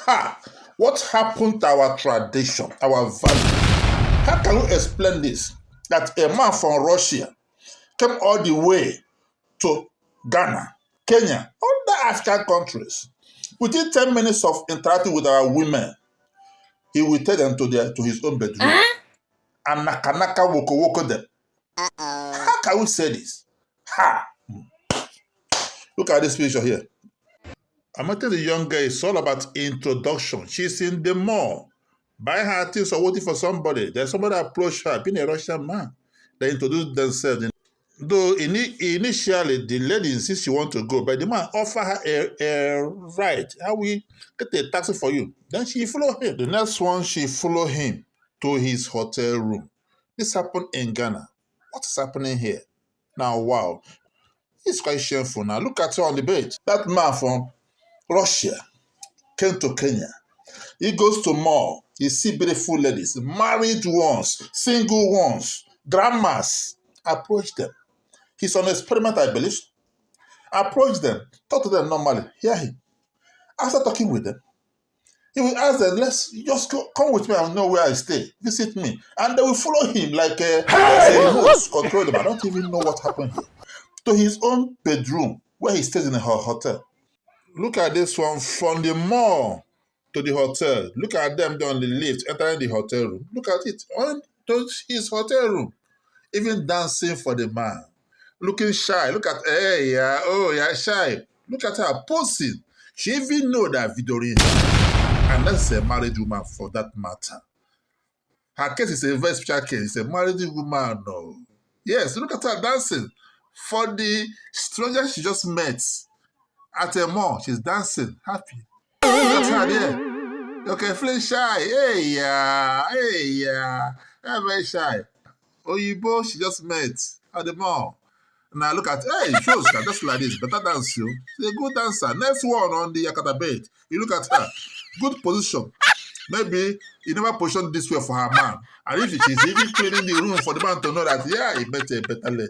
Ha! What happened to our tradition, our value? How can we explain this? That a man from Russia came all the way to Ghana, Kenya, other African countries. Within 10 minutes of interacting with our women, he will take them to his own bedroom. And nakanaka woko them. How can we say this? Ha! Look at this picture here. I'm meeting the young girl. It's all about introduction. She's in the mall, buying her things or waiting for somebody. There's somebody approached her, being a Russian man. They introduced themselves. Though initially the lady insists she wants to go, but the man offered her a ride. How we get a taxi for you? Then she followed him. The next one, she followed him to his hotel room. This happened in Ghana. What is happening here? Now, wow. It's quite shameful now. Look at her on the bed. That man from Russia came to Kenya. He goes to mall. He see beautiful ladies, married ones, single ones, grandmas. Approach them. He's on experiment, I believe. Approach them. Talk to them normally. Hear him. After talking with them, he will ask them, let's just come with me and know where I stay. Visit me. And they will follow him like a host, control them. I don't even know what happened here. To his own bedroom where he stays in a hotel. Look at this one from the mall to the hotel. Look at them on the lift entering the hotel room. Look at it. On to his hotel room. Even dancing for the man. Looking shy. Look at, hey, yeah, oh, yeah, shy. Look at her posing. She even know that video in her. And that's a married woman for that matter. Her case is a very special case. It's a married woman, no. Yes, look at her dancing. For the stranger she just met at a mall, she's dancing, happy. Look at her there. Okay, feeling shy. Hey, yeah, hey, yeah. I'm very shy. Oyibo, she just met at the mall. Now look at, hey, shows her just like this. Better dance, you. She's a good dancer. Next one on the Yakata bed. You look at her. Good position. Maybe he never positioned this way for her man. And if she's even cleaning the room for the man to know that, yeah, he met a better lady.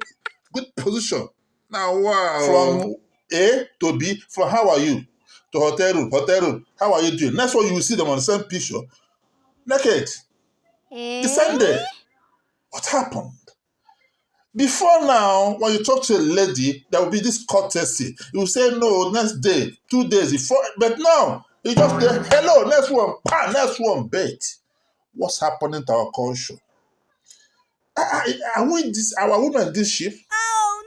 Good position. Now, wow. From A to B, from how are you? To hotel room, how are you doing? Next one, you will see them on the same picture. Naked. The same day. What happened? Before now, when you talk to a lady, there will be this courtesy. You will say no, next day, 2 days before. But now, you just say, hello, next one, next one, bet. What's happening to our culture? Are we this, our women this ship? Oh,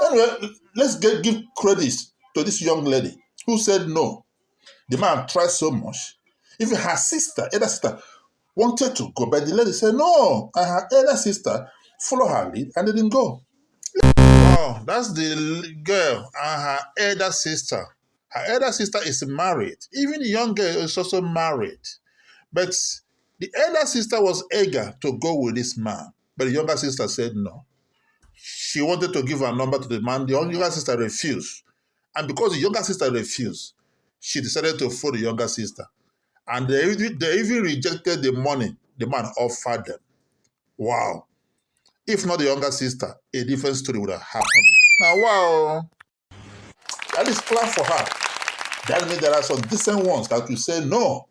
no! Anyway, let's give credit to this young lady who said no. The man tried so much. Even her sister, elder sister, wanted to go, but the lady said no. And her elder sister followed her lead and they didn't go. Wow, that's the girl and her elder sister. Her elder sister is married. Even the young girl is also married. But the elder sister was eager to go with this man. But the younger sister said no. She wanted to give her number to the man. The younger sister refused. And because the younger sister refused, she decided to follow the younger sister. And they even rejected the money the man offered them. Wow. If not the younger sister, a different story would have happened. Now, wow. At least plan for her. That means there are some decent ones that will say no.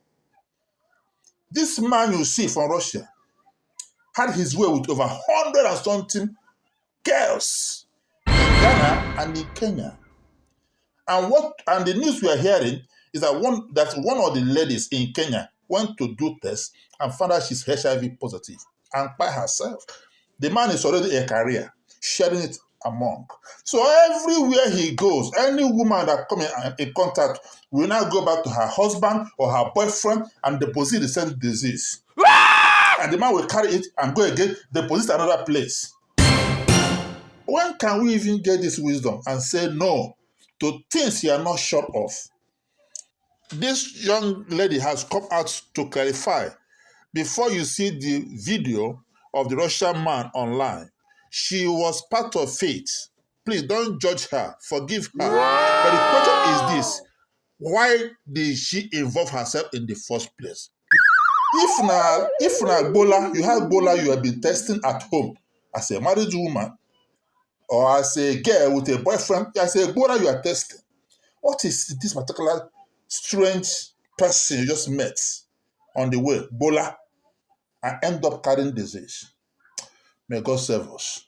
This man you see from Russia had his way with over 100 and something girls in Ghana and in Kenya. And the news we are hearing is that one of the ladies in Kenya went to do tests and found out she's HIV positive. And by herself, the man is already a career, sharing it among. So everywhere he goes, any woman that comes in contact will now go back to her husband or her boyfriend and deposit the same disease. And the man will carry it and go again, deposit another place. When can we even get this wisdom and say no to things you are not sure of? This young lady has come out to clarify. Before you see the video of the Russian man online, she was part of it. Please don't judge her. Forgive her. Wow. But the question is this. Why did she involve herself in the first place? If na Ebola, you have Ebola you have been testing at home as a married woman or as a girl with a boyfriend, as a Ebola you are testing. What is this particular strange person you just met on the way, Bola, and end up carrying disease. May God save us.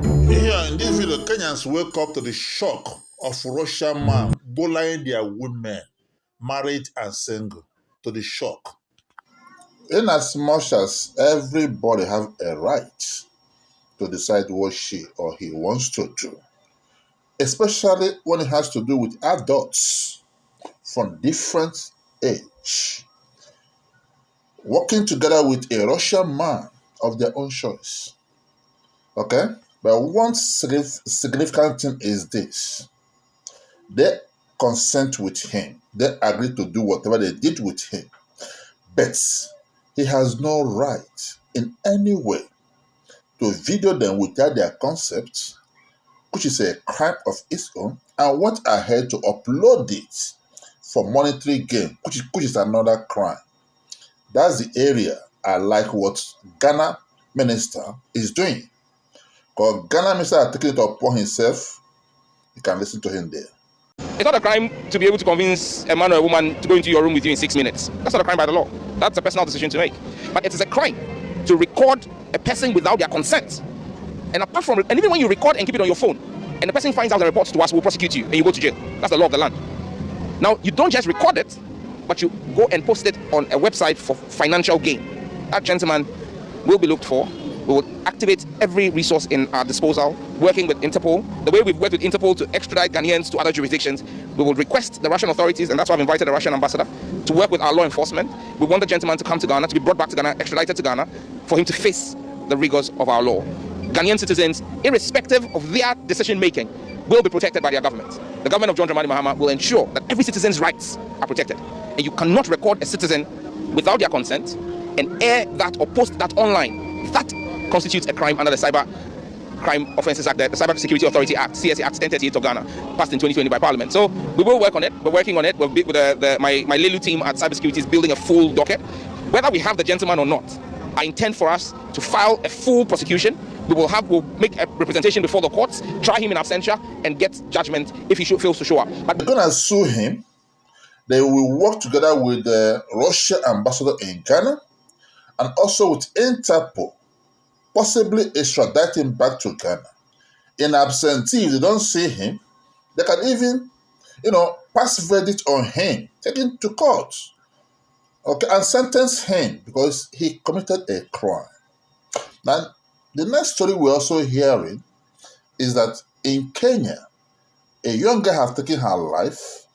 Here in this video, Kenyans wake up to the shock of Russian man bullying their women, married and single, to the shock. In as much as everybody have a right to decide what she or he wants to do, especially when it has to do with adults from different age, working together with a Russian man of their own choice. Okay? But one significant thing is this. They consent with him. They agree to do whatever they did with him. But he has no right in any way to video them without their consent, which is a crime of its own, and went ahead to upload it for monetary gain, which is another crime. That's the area I like what Ghana minister is doing. Because Ghana minister has taken it upon himself. You can listen to him there. It's not a crime to be able to convince a man or a woman to go into your room with you in 6 minutes. That's not a crime by the law. That's a personal decision to make. But it is a crime to record a person without their consent. And apart from it, and even when you record and keep it on your phone, and the person finds out and reports to us, we'll prosecute you and you go to jail. That's the law of the land. Now, you don't just record it, but you go and post it on a website for financial gain. That gentleman will be looked for. We will activate every resource in our disposal, working with Interpol. The way we've worked with Interpol to extradite Ghanaians to other jurisdictions, we will request the Russian authorities, and that's why I've invited the Russian ambassador, to work with our law enforcement. We want the gentleman to come to Ghana, to be brought back to Ghana, extradited to Ghana, for him to face the rigors of our law. Ghanaian citizens, irrespective of their decision-making, will be protected by their government. The government of John Dramani Mahama will ensure that every citizen's rights are protected. And you cannot record a citizen without their consent and air that or post that online. That constitutes a crime under the Cyber Crime Offences Act, the Cyber Security Authority Act, CSA Act 1038 of Ghana, passed in 2020 by Parliament. So we will work on it. We're working on it. We'll be with my Lelu team at Cybersecurity is building a full docket. Whether we have the gentleman or not, I intend for us to file a full prosecution. We'll make a representation before the courts, try him in absentia, and get judgment if he fails to show up. But they're going to sue him. They will work together with the Russian ambassador in Ghana and also with Interpol, possibly extradite him back to Ghana. In absentee, if they don't see him, they can even, pass verdict on him, take him to court, okay, and sentence him because he committed a crime. Now, the next story we're also hearing is that in Kenya, a young girl has taken her life,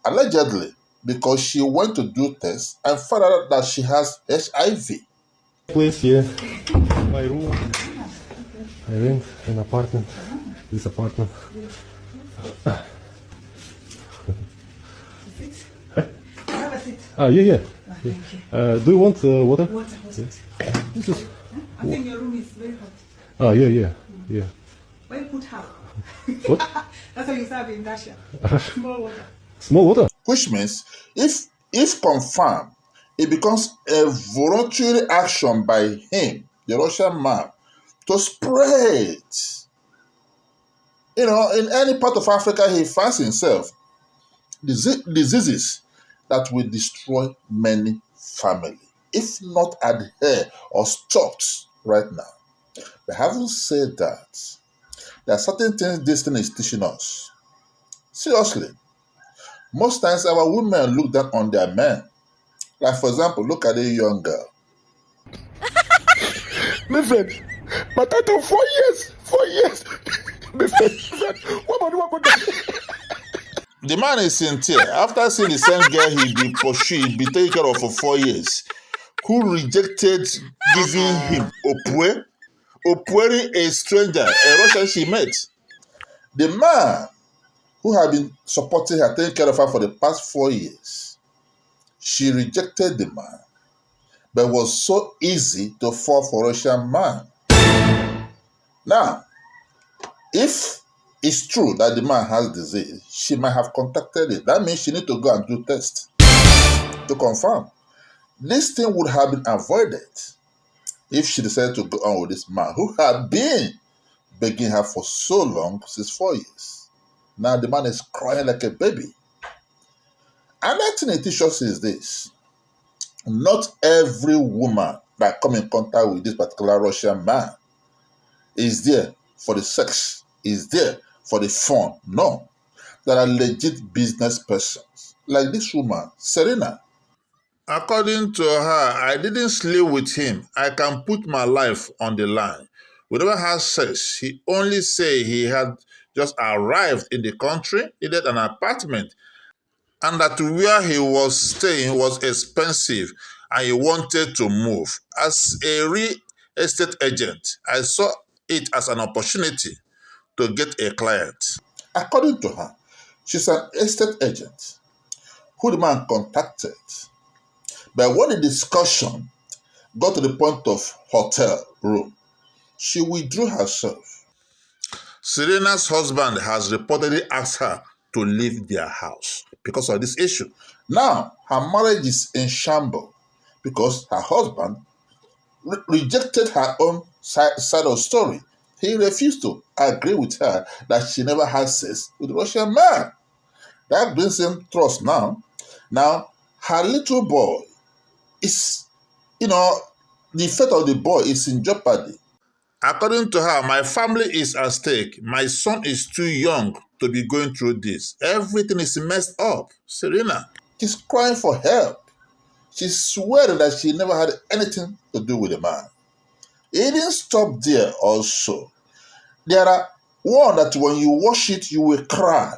allegedly, because she went to do tests and found out that she has HIV. Place here, my room. I rent an apartment. This apartment. Yeah. Do you want water? Water. Yeah. This is. I think your room is very hot. Yeah. Why you put half? What? That's what you serve in Russia. Small water. Small water. Which means, if confirmed, it becomes a voluntary action by him, the Russian man, to spread, in any part of Africa he finds himself, diseases that will destroy many families, if not adhered or stopped right now. But having said that, there are certain things this thing is teaching us. Seriously, most times our women look down on their men. Like, for example, look at a young girl. My friend, but after 4 years, my friend, what? The man is sincere. After seeing the same girl he be pursued, he be taken care of for 4 years, who rejected giving him opwering a stranger, a Russian she met. The man who had been supporting her, taking care of her for the past 4 years, she rejected the man, but it was so easy to fall for a Russian man. Now, if it's true that the man has disease, she might have contacted it. That means she need to go and do tests to confirm. This thing would have been avoided if she decided to go on with this man who had been begging her for so long, since 4 years. Now the man is crying like a baby. Another thing it teaches us is this. Not every woman that come in contact with this particular Russian man is there for the sex, is there for the fun. No. There are legit business persons. Like this woman, Serena. According to her, I didn't sleep with him. I can put my life on the line. We never had sex. He only said he had just arrived in the country, needed an apartment, and that where he was staying was expensive and he wanted to move. As a real estate agent, I saw it as an opportunity to get a client. According to her, she's an estate agent who the man contacted. But when the discussion got to the point of hotel room, she withdrew herself. Serena's husband has reportedly asked her to leave their house because of this issue. Now, her marriage is in shambles because her husband rejected her own side of the story. He refused to agree with her that she never had sex with a Russian man. That brings him trust now. Now, her little boy is, the fate of the boy is in jeopardy. According to her, my family is at stake. My son is too young to be going through this. Everything is messed up. Serena, she's crying for help. She's swearing that she never had anything to do with the man. It didn't stop there also. There are one that when you watch it, you will cry.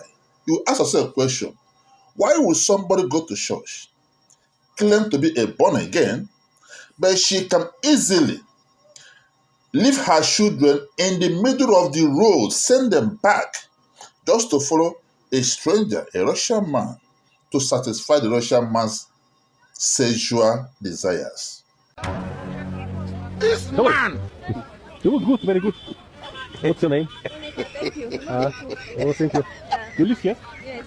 You ask yourself a question. Why would somebody go to church, claim to be a born again, but she can easily leave her children in the middle of the road, send them back, just to follow a stranger, a Russian man, to satisfy the Russian man's sexual desires? This man! You look good, very good. What's your name? Thank you. Oh, thank you. You live here? Yes.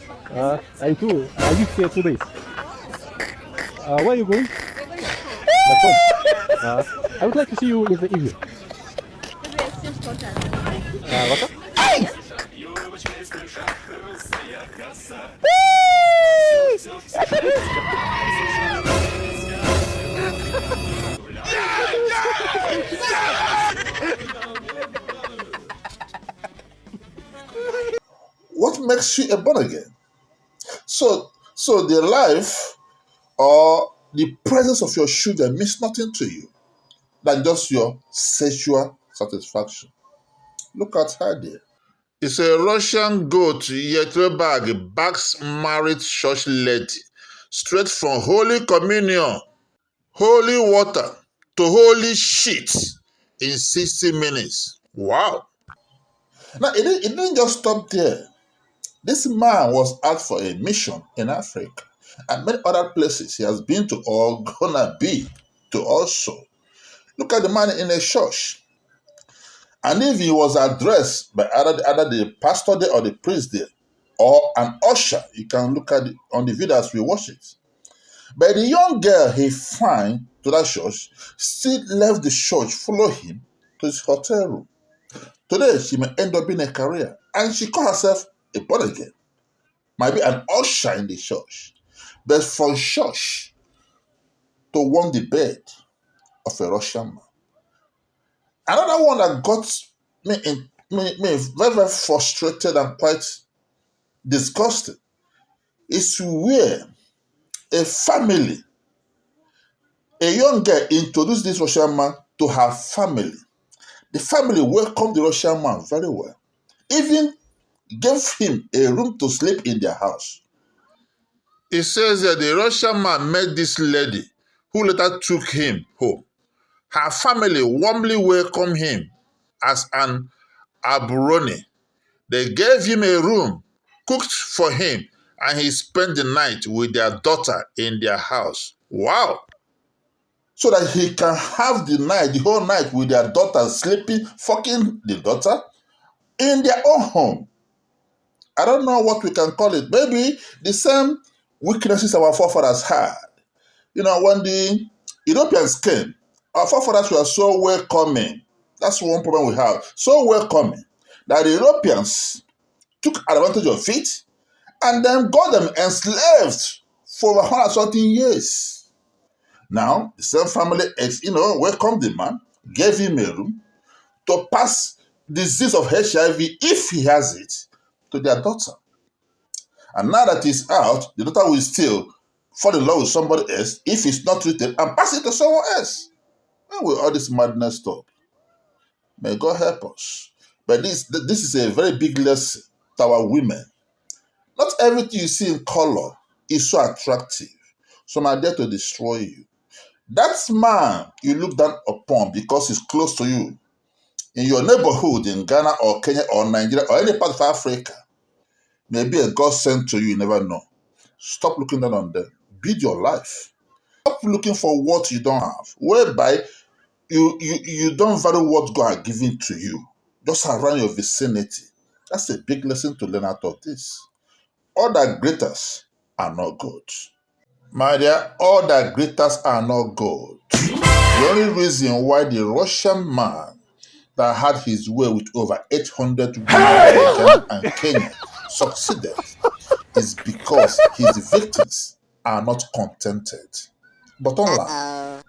I live here 2 days. Where are you going? We're going Back home. I would like to see you in the evening. to we exchange contact. What's up? What makes you a born again? So the life or the presence of your children means nothing to you than just your sexual satisfaction. Look at her there. It's a Russian goat Yetrebag backs married church lady straight from Holy Communion, holy water to holy shit in 60 minutes. Wow. Now, it didn't just stop there. This man was out for a mission in Africa and many other places he has been to or gonna be to also. Look at the man in a church. And if he was addressed by either the pastor there or the priest there or an usher, you can look at it on the video as we watch it. But the young girl he find to that church still left the church, follow him to his hotel room. Today, she may end up in a career. And she call herself a born again. Might be an usher in the church. But for church to warm the bed of a Russian man. Another one that got me very, very frustrated and quite disgusted is where a family, a young girl introduced this Russian man to her family. The family welcomed the Russian man very well. Even gave him a room to sleep in their house. It says that the Russian man met this lady who later took him home. Her family warmly welcomed him as an aburone. They gave him a room, cooked for him, and he spent the night with their daughter in their house. Wow! So that he can have the whole night with their daughter, sleeping, fucking the daughter in their own home. I don't know what we can call it. Maybe the same weaknesses our forefathers had. When the Europeans came, our forefathers were so welcoming. That's one problem we have. So welcoming that the Europeans took advantage of it and then got them enslaved for over 100 something years. Now, the same family welcomed the man, gave him a room to pass disease of HIV, if he has it, to their daughter. And now that he's out, the daughter will still fall in love with somebody else if he's not treated and pass it to someone else. When will all this madness stop? May God help us. But this is a very big lesson to our women. Not everything you see in color is so attractive. Some are there to destroy you. That man you look down upon because he's close to you in your neighborhood in Ghana or Kenya or Nigeria or any part of Africa may be a God sent to you, you never know. Stop looking down on them. Build your life. Stop looking for what you don't have, whereby you don't value what God has given to you, just around your vicinity. That's a big lesson to learn out of this. All that greaters are not good. My dear, all that greaters are not good. The only reason why the Russian man that had his way with over 800 women in Ghana and Kenya succeeded is because his victims are not contented. Bottom line,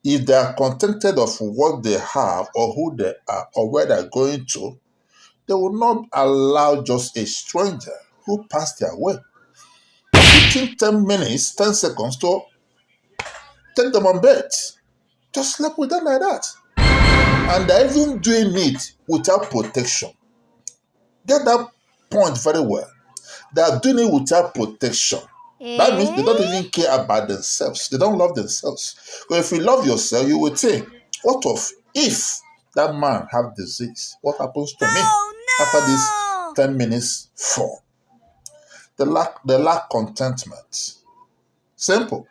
if they are contented of what they have or who they are or where they're going to, they will not allow just a stranger who passed their way within 10 minutes, 10 seconds to take them on bed. Just sleep with them like that. And they're even doing it without protection. Get that point very well. They are doing it without protection. That means they don't even care about themselves. They don't love themselves. Because if you love yourself, you will think, what if that man have disease? What happens to me after these 10 minutes fall? They lack contentment. Simple.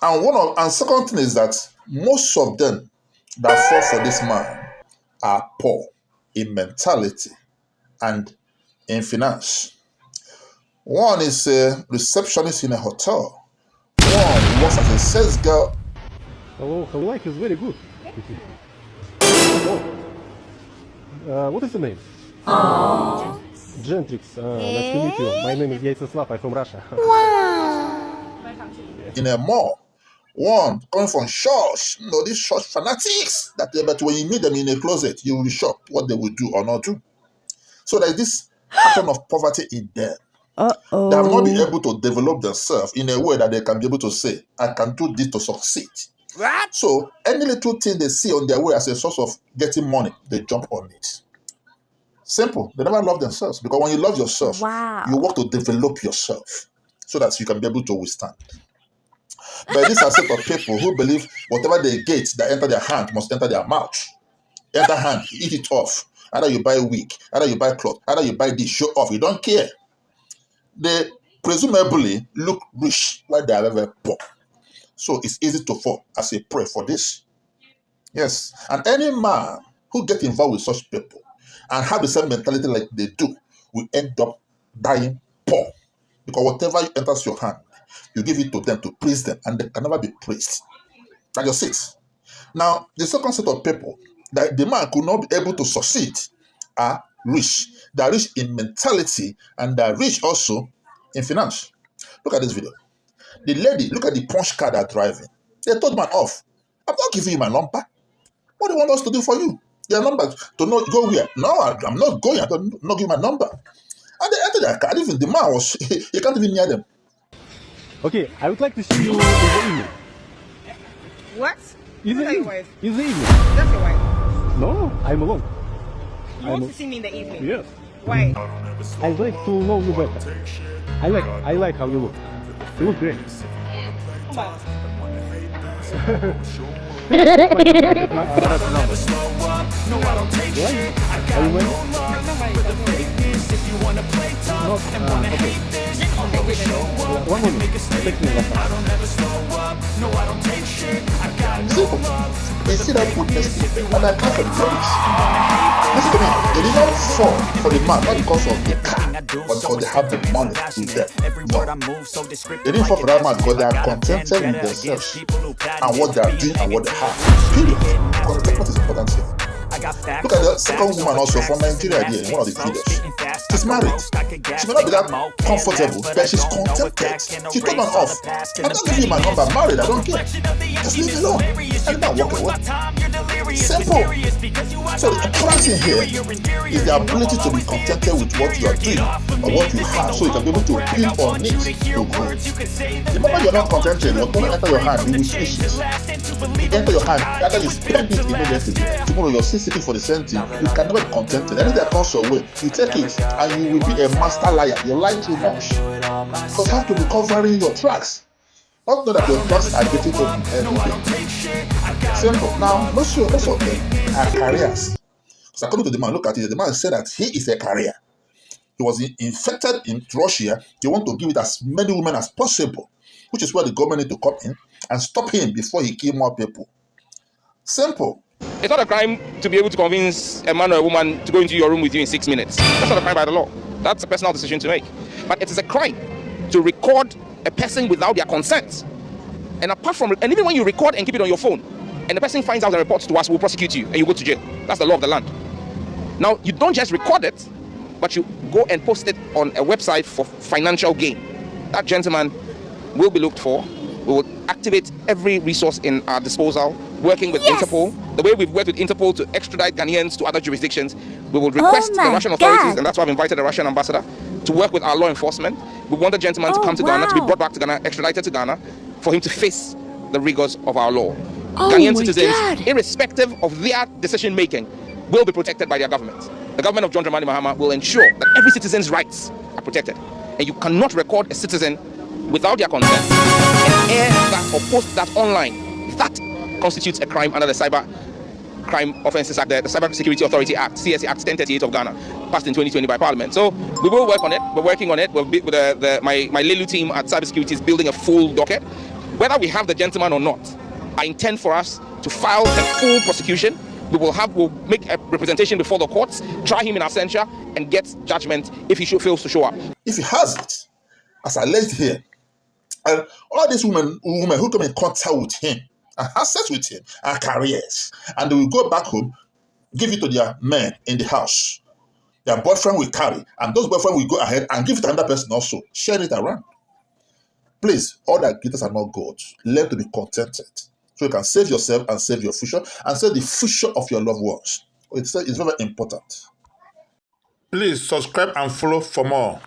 And second thing is that most of them that fall for this man are poor in mentality and in finance. One is a receptionist in a hotel. One works as a sales girl. Hello, her life is very good. What is the name? Gentrix. Nice to meet you. My name is Yaitseslav. I'm from Russia. In a mall. One coming from church. These church fanatics. But when you meet them in a closet, you will be shocked what they will do or not do. So there's this pattern of poverty in them. They have not been able to develop themselves in a way that they can be able to say, I can do this to succeed. What? So any little thing they see on their way as a source of getting money, they jump on it. Simple. They never love themselves, because when you love yourself, you work to develop yourself so that you can be able to withstand. But these are set of people who believe whatever they get that enter their hand must enter their mouth. Enter hand, eat it off. Either you buy wig, either you buy cloth, either you buy this, show off. You don't care. They presumably look rich while they are very poor. So it's easy to fall as a prey for this. Yes. And any man who gets involved with such people and have the same mentality like they do will end up dying poor. Because whatever enters your hand, you give it to them to praise them, and they can never be praised. That's just it. Now, the second set of people that the man could not be able to succeed are rich. They are rich in mentality, and they are rich also in finance. Look at this video. The lady, look at the punch car they're driving. They told man off. I'm not giving you my number. What do you want us to do for you? Your number to not go where? No, I'm not going. I don't not give my number. And they entered their car. Even the man was, he can't even near them. Okay, I would like to see you in the evening. What? In the evening. In the evening. That's your wife. No, I'm alone. You want to see me in the evening? Yes. Why? I'd like to know you better. I like how you look. You look great. Come on. One moment. Take me left. They see that goodness and I can't flourish. Listen to me, they did not fall for the man, not because of the car, but because they have the money with them. No. They didn't fall for that man because they are contented with themselves and what they are doing and what they have. Period. Contentment is important here. Look at the second woman also from Nigeria here in one of the videos. She's married. She may not be that comfortable, but she's contented. She told man off. I'm not giving you my number, married, I don't care. Just leave it alone. And not walk away. Simple. So the important thing here is the ability to be contented with what you are doing or what you have, so you can be able to build on it to grow. The moment you're not contented, you're going to enter your hand, you will finish it. You enter your hand, after you spend it immediately, tomorrow you're still seeking for the same thing. You can never be contented. Anything that comes your way, you take it and you will be a master liar. You're lying too much. Because you have to be covering your tracks. Not know that your tracks are getting open every day. Simple. Now, most of them are careers. Because according to the man, look at it, the man said that he is a career. He was infected in Russia. They want to give it as many women as possible, which is where the government need to come in and stop him before he kill more people. Simple. It's not a crime to be able to convince a man or a woman to go into your room with you in 6 minutes. That's not a crime by the law. That's a personal decision to make. But it is a crime to record a person without their consent. And even when you record and keep it on your phone, and the person finds out and reports to us, we'll prosecute you and you go to jail. That's the law of the land. Now, you don't just record it, but you go and post it on a website for financial gain. That gentleman will be looked for. We will activate every resource in our disposal, working with Interpol. The way we've worked with Interpol to extradite Ghanaians to other jurisdictions, we will request the Russian authorities, and that's why I've invited the Russian ambassador, to work with our law enforcement. We want the gentleman to come to Ghana, to be brought back to Ghana, extradited to Ghana, for him to face the rigors of our law. Ghanaian citizens, irrespective of their decision-making, will be protected by their government. The government of John Dramani Mahama will ensure that every citizen's rights are protected. And you cannot record a citizen without their consent and air that or post that online. That constitutes a crime under the Cyber Crime Offences Act, the Cyber Security Authority Act, CSA Act 1038 of Ghana, passed in 2020 by Parliament. So we will work on it. We're working on it. With my Lelu team at Cybersecurity is building a full docket. Whether we have the gentleman or not, I intend for us to file a full prosecution. We'll make a representation before the courts, try him in absentia, and get judgment if he fails to show up. If he has it, as alleged here, and all these women who come in contact with him and have sex with him are careers, and they will go back home, give it to their men in the house. Their boyfriend will carry, and those boyfriend will go ahead and give it to another person also, share it around. Please, all that glitters are not gold. Learn to be contented, so you can save yourself and save your future and save the future of your loved ones. It's very important. Please subscribe and follow for more.